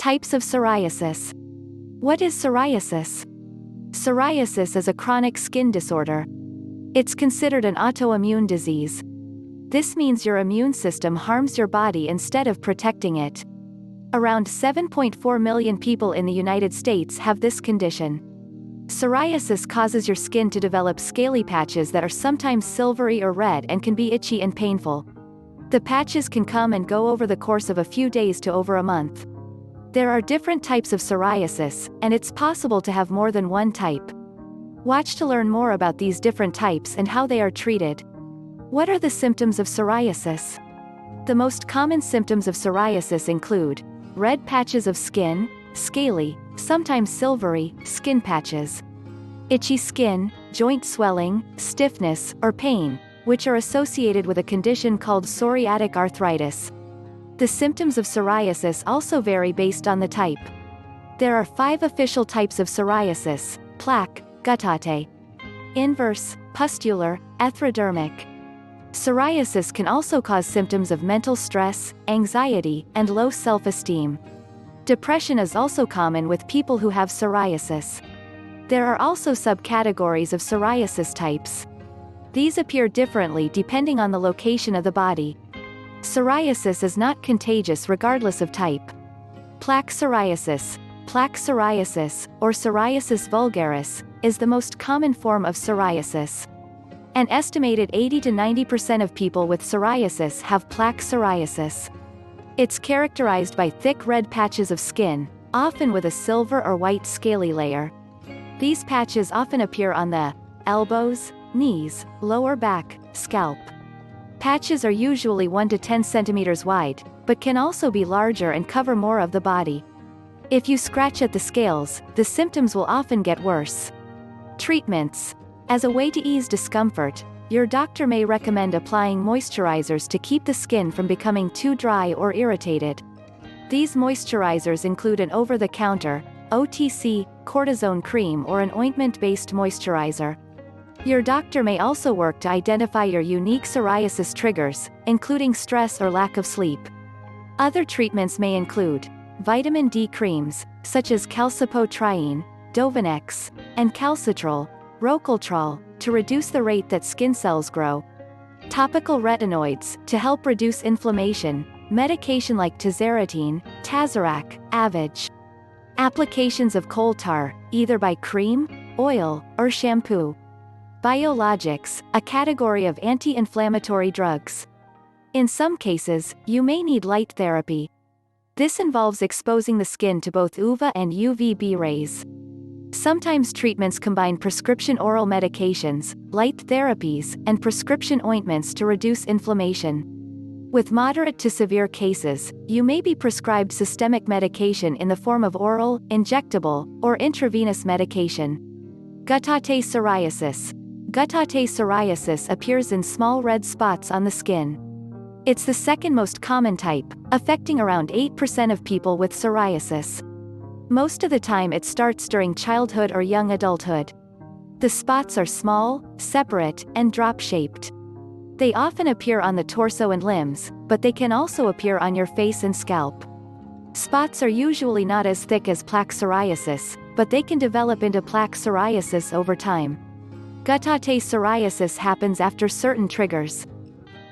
Types of psoriasis. What is psoriasis? Psoriasis is a chronic skin disorder. It's considered an autoimmune disease. This means your immune system harms your body instead of protecting it. Around 7.4 million people in the United States have this condition. Psoriasis causes your skin to develop scaly patches that are sometimes silvery or red and can be itchy and painful. The patches can come and go over the course of a few days to over a month. There are different types of psoriasis, and it's possible to have more than one type. Watch to learn more about these different types and how they are treated. What are the symptoms of psoriasis? The most common symptoms of psoriasis include red patches of skin, scaly, sometimes silvery, skin patches, itchy skin, joint swelling, stiffness, or pain, which are associated with a condition called psoriatic arthritis. The symptoms of psoriasis also vary based on the type. There are 5 official types of psoriasis: plaque, guttate, inverse, pustular, erythrodermic. Psoriasis can also cause symptoms of mental stress, anxiety, and low self-esteem. Depression is also common with people who have psoriasis. There are also subcategories of psoriasis types. These appear differently depending on the location of the body. Psoriasis is not contagious regardless of type. Plaque psoriasis, or psoriasis vulgaris, is the most common form of psoriasis. An estimated 80 to 90% of people with psoriasis have plaque psoriasis. It's characterized by thick red patches of skin, often with a silver or white scaly layer. These patches often appear on the elbows, knees, lower back, scalp. Patches are usually 1 to 10 centimeters wide, but can also be larger and cover more of the body. If you scratch at the scales, the symptoms will often get worse. Treatments. As a way to ease discomfort, your doctor may recommend applying moisturizers to keep the skin from becoming too dry or irritated. These moisturizers include an over-the-counter, OTC, cortisone cream or an ointment-based moisturizer. Your doctor may also work to identify your unique psoriasis triggers, including stress or lack of sleep. Other treatments may include vitamin D creams, such as calcipotriene, Dovanex, and calcitrol, Rocoltrol, to reduce the rate that skin cells grow. Topical retinoids, to help reduce inflammation, medication like tazarotene, Tazorac, Avage. Applications of coal tar, either by cream, oil, or shampoo. Biologics, a category of anti-inflammatory drugs. In some cases, you may need light therapy. This involves exposing the skin to both UVA and UVB rays. Sometimes treatments combine prescription oral medications, light therapies, and prescription ointments to reduce inflammation. With moderate to severe cases, you may be prescribed systemic medication in the form of oral, injectable, or intravenous medication. Guttate psoriasis. Guttate psoriasis appears in small red spots on the skin. It's the second most common type, affecting around 8% of people with psoriasis. Most of the time it starts during childhood or young adulthood. The spots are small, separate, and drop-shaped. They often appear on the torso and limbs, but they can also appear on your face and scalp. Spots are usually not as thick as plaque psoriasis, but they can develop into plaque psoriasis over time. Guttate psoriasis happens after certain triggers.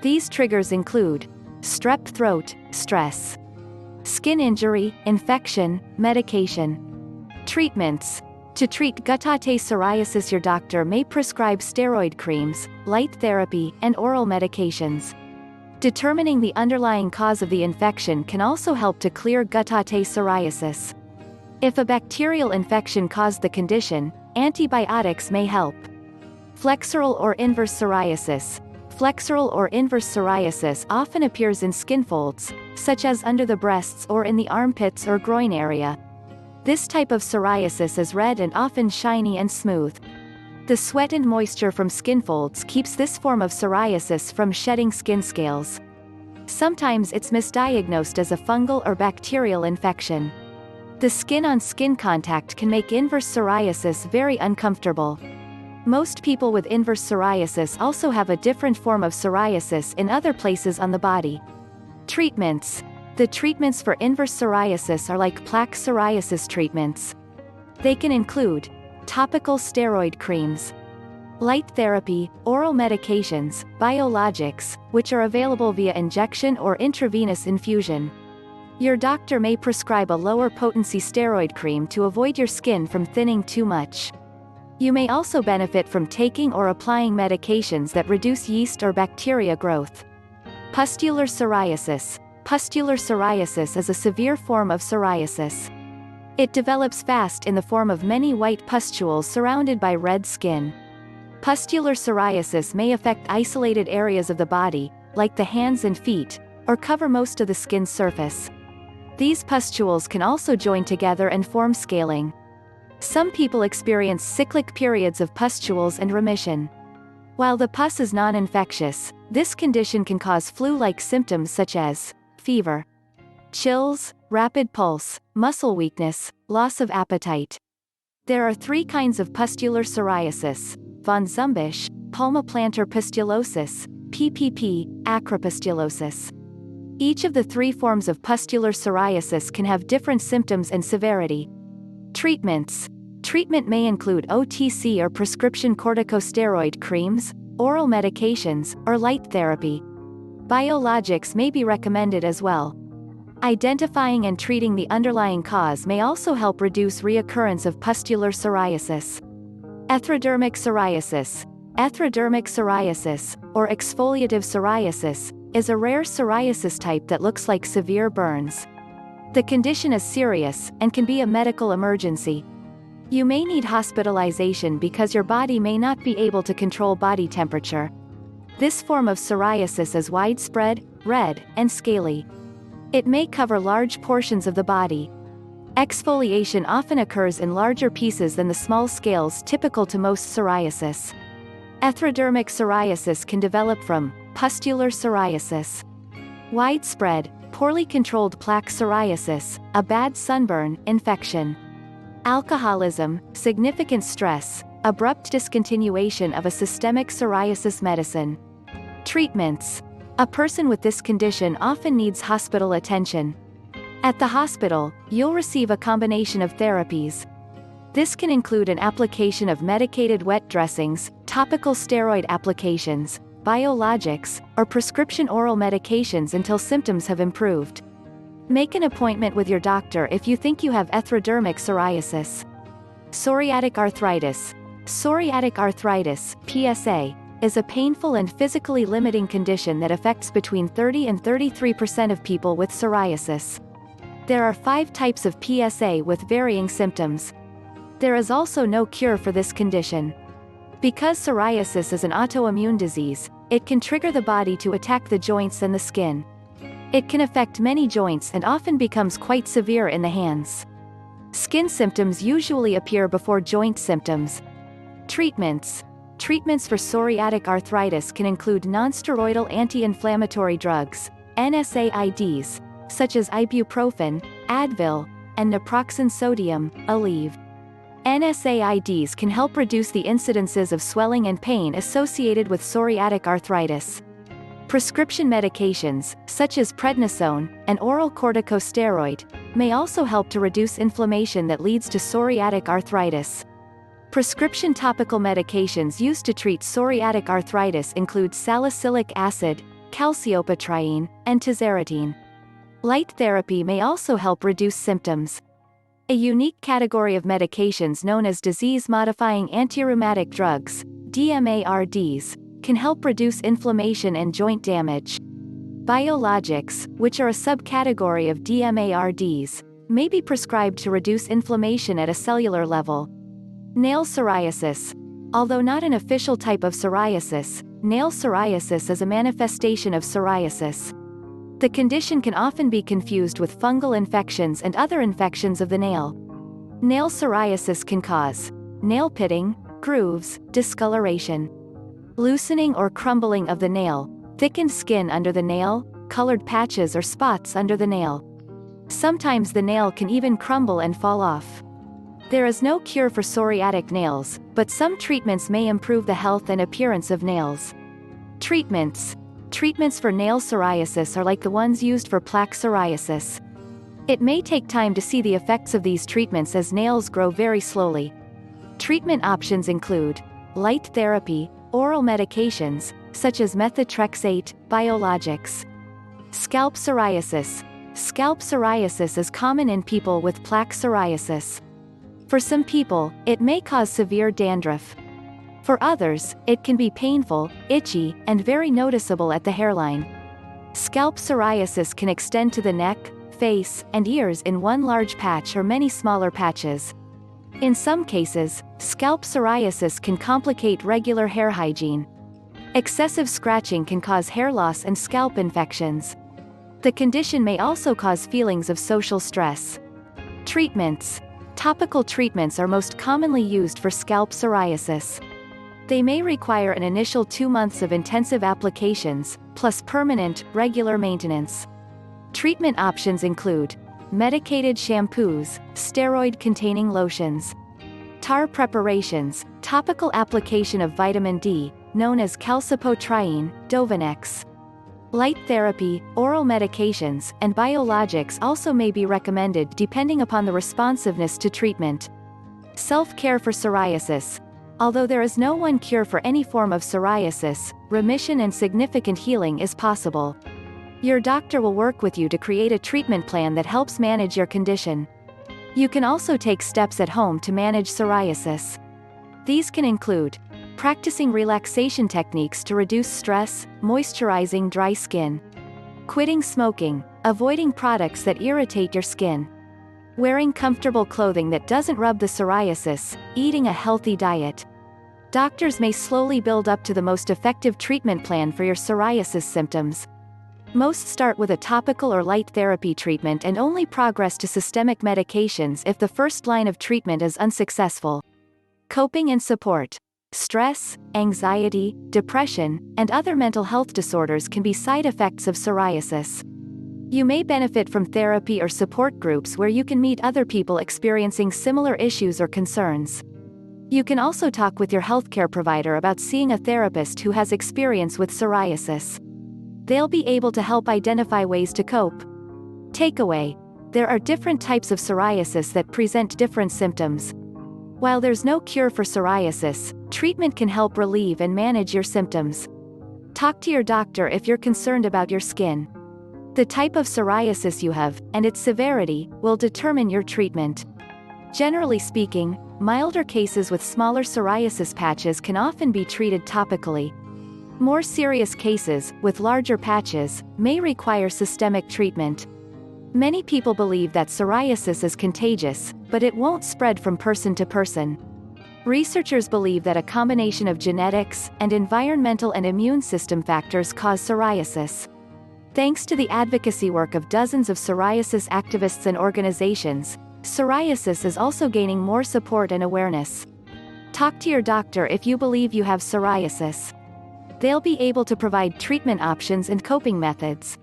These triggers include strep throat, stress, skin injury, infection, medication. Treatments. To treat guttate psoriasis, your doctor may prescribe steroid creams, light therapy, and oral medications. Determining the underlying cause of the infection can also help to clear guttate psoriasis. If a bacterial infection caused the condition, antibiotics may help. Flexural or inverse psoriasis. Flexural or inverse psoriasis often appears in skin folds, such as under the breasts or in the armpits or groin area. This type of psoriasis is red and often shiny and smooth. The sweat and moisture from skin folds keeps this form of psoriasis from shedding skin scales. Sometimes it's misdiagnosed as a fungal or bacterial infection. The skin-on-skin contact can make inverse psoriasis very uncomfortable. Most people with inverse psoriasis also have a different form of psoriasis in other places on the body. Treatments. The treatments for inverse psoriasis are like plaque psoriasis treatments. They can include topical steroid creams, light therapy, oral medications, biologics, which are available via injection or intravenous infusion. Your doctor may prescribe a lower potency steroid cream to avoid your skin from thinning too much. You may also benefit from taking or applying medications that reduce yeast or bacteria growth. Pustular psoriasis. Pustular psoriasis is a severe form of psoriasis. It develops fast in the form of many white pustules surrounded by red skin. Pustular psoriasis may affect isolated areas of the body, like the hands and feet, or cover most of the skin's surface. These pustules can also join together and form scaling. Some people experience cyclic periods of pustules and remission. While the pus is non-infectious, this condition can cause flu-like symptoms such as fever, chills, rapid pulse, muscle weakness, loss of appetite. There are 3 kinds of pustular psoriasis: von Zumbusch, palmoplantar pustulosis, PPP, acropustulosis. Each of the 3 forms of pustular psoriasis can have different symptoms and severity. Treatments. Treatment may include OTC or prescription corticosteroid creams, oral medications, or light therapy. Biologics may be recommended as well. Identifying and treating the underlying cause may also help reduce reoccurrence of pustular psoriasis. Erythrodermic psoriasis. Erythrodermic psoriasis, or exfoliative psoriasis, is a rare psoriasis type that looks like severe burns. The condition is serious, and can be a medical emergency. You may need hospitalization because your body may not be able to control body temperature. This form of psoriasis is widespread, red, and scaly. It may cover large portions of the body. Exfoliation often occurs in larger pieces than the small scales typical to most psoriasis. Erythrodermic psoriasis can develop from pustular psoriasis, widespread, poorly controlled plaque psoriasis, a bad sunburn, infection, alcoholism, significant stress, abrupt discontinuation of a systemic psoriasis medicine. Treatments. A person with this condition often needs hospital attention. At the hospital, you'll receive a combination of therapies. This can include an application of medicated wet dressings, topical steroid applications, biologics, or prescription oral medications until symptoms have improved. Make an appointment with your doctor if you think you have erythrodermic psoriasis. Psoriatic arthritis. Psoriatic arthritis, PSA, is a painful and physically limiting condition that affects between 30 and 33% of people with psoriasis. There are 5 types of PSA with varying symptoms. There is also no cure for this condition. Because psoriasis is an autoimmune disease, it can trigger the body to attack the joints and the skin. It can affect many joints and often becomes quite severe in the hands. Skin symptoms usually appear before joint symptoms. Treatments. Treatments for psoriatic arthritis can include nonsteroidal anti-inflammatory drugs, NSAIDs, such as ibuprofen, Advil, and naproxen sodium, Aleve. NSAIDs can help reduce the incidences of swelling and pain associated with psoriatic arthritis. Prescription medications, such as prednisone, an oral corticosteroid, may also help to reduce inflammation that leads to psoriatic arthritis. Prescription topical medications used to treat psoriatic arthritis include salicylic acid, calcipotriene, and tazarotene. Light therapy may also help reduce symptoms. A unique category of medications known as disease-modifying antirheumatic drugs, DMARDs, can help reduce inflammation and joint damage. Biologics, which are a subcategory of DMARDs, may be prescribed to reduce inflammation at a cellular level. Nail psoriasis. Although not an official type of psoriasis, nail psoriasis is a manifestation of psoriasis. The condition can often be confused with fungal infections and other infections of the nail. Nail psoriasis can cause nail pitting, grooves, discoloration, loosening or crumbling of the nail, thickened skin under the nail, colored patches or spots under the nail. Sometimes the nail can even crumble and fall off. There is no cure for psoriatic nails, but some treatments may improve the health and appearance of nails. Treatments. Treatments for nail psoriasis are like the ones used for plaque psoriasis. It may take time to see the effects of these treatments as nails grow very slowly. Treatment options include light therapy, oral medications, such as methotrexate, biologics. Scalp psoriasis. Scalp psoriasis is common in people with plaque psoriasis. For some people, it may cause severe dandruff. For others, it can be painful, itchy, and very noticeable at the hairline. Scalp psoriasis can extend to the neck, face, and ears in one large patch or many smaller patches. In some cases, scalp psoriasis can complicate regular hair hygiene. Excessive scratching can cause hair loss and scalp infections. The condition may also cause feelings of social stress. Treatments. Topical treatments are most commonly used for scalp psoriasis. They may require an initial 2 months of intensive applications, plus permanent, regular maintenance. Treatment options include medicated shampoos, steroid-containing lotions, tar preparations, topical application of vitamin D, known as calcipotriene, Dovanex. Light therapy, oral medications, and biologics also may be recommended depending upon the responsiveness to treatment. Self-care for psoriasis. Although there is no one cure for any form of psoriasis, remission and significant healing is possible. Your doctor will work with you to create a treatment plan that helps manage your condition. You can also take steps at home to manage psoriasis. These can include practicing relaxation techniques to reduce stress, moisturizing dry skin, quitting smoking, avoiding products that irritate your skin, wearing comfortable clothing that doesn't rub the psoriasis, eating a healthy diet. Doctors may slowly build up to the most effective treatment plan for your psoriasis symptoms. Most start with a topical or light therapy treatment and only progress to systemic medications if the first line of treatment is unsuccessful. Coping and support. Stress, anxiety, depression, and other mental health disorders can be side effects of psoriasis. You may benefit from therapy or support groups where you can meet other people experiencing similar issues or concerns. You can also talk with your healthcare provider about seeing a therapist who has experience with psoriasis. They'll be able to help identify ways to cope. Takeaway. There are different types of psoriasis that present different symptoms. While there's no cure for psoriasis, treatment can help relieve and manage your symptoms. Talk to your doctor if you're concerned about your skin. The type of psoriasis you have, and its severity, will determine your treatment. Generally speaking, milder cases with smaller psoriasis patches can often be treated topically. More serious cases, with larger patches, may require systemic treatment. Many people believe that psoriasis is contagious, but it won't spread from person to person. Researchers believe that a combination of genetics and environmental and immune system factors cause psoriasis. Thanks to the advocacy work of dozens of psoriasis activists and organizations, psoriasis is also gaining more support and awareness. Talk to your doctor if you believe you have psoriasis. They'll be able to provide treatment options and coping methods.